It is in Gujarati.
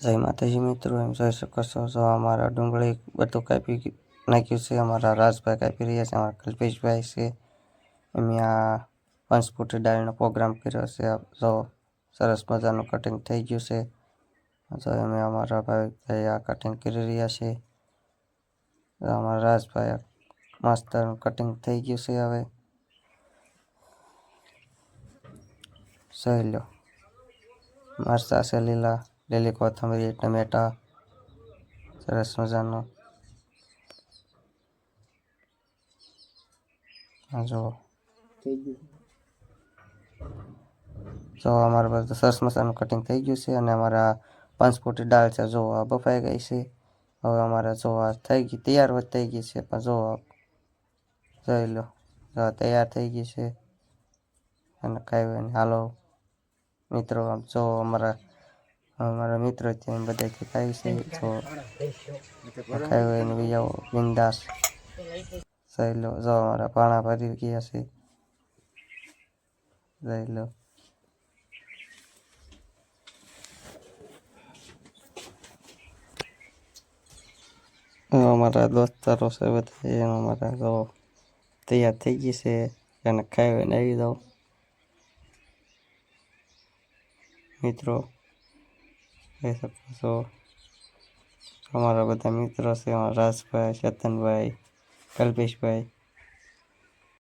જય માતાજી મિત્રો, એમ જોઈ શકો છો. જો અમારા ડુંગળી બધું કાપી નાખ્યું છે. અમારા રાજભાઈ કાપી રહ્યા છે, અમારા કલ્પેશભાઈ છે. એમ આ પંચફૂટી ડાળીનો પ્રોગ્રામ કર્યો છે. જો સરસ મજાનું કટિંગ થઈ ગયું છે. જો અમે અમારા ભાઈ આ કટિંગ કરી રહ્યા છે. અમારા રાજભાઈ મસ્તનું કટિંગ થઈ ગયું છે. હવે સહી લો, મરચાં છે લીલી કોથમરી, ટમેટા સરસ મજાનું. જો અમારા બધું સરસ મજાનું કટિંગ થઈ ગયું છે. અને અમારા પંચફૂટી દાળ છે, જો આ બફાઈ ગઈ છે. હવે અમારે જો આ થઈ ગઈ, તૈયાર થઈ ગઈ છે. પણ જો જોઈ લો, તૈયાર થઈ ગઈ છે. અને કાંઈ હાલો મિત્રો, આમ જો અમારા મિત્રો ત્યાં બધાથી ખાય છે. જો ખાઈ હોય એને બી આવો બિંદાસ. જોઈ લો, જો અમારા પાણા ભરી ગયા છે. જોઈ લો, અમારા દોસ્તારો છે બધા, એમ અમારા જો તૈયાર થઈ ગઈ છે. એને ખાઈ હોય ને આવી જાઓ મિત્રો. કહી શકો છો અમારા બધા મિત્રો છે, અમારા રાજભાઈ, ચેતનભાઈ, કલ્પેશભાઈ.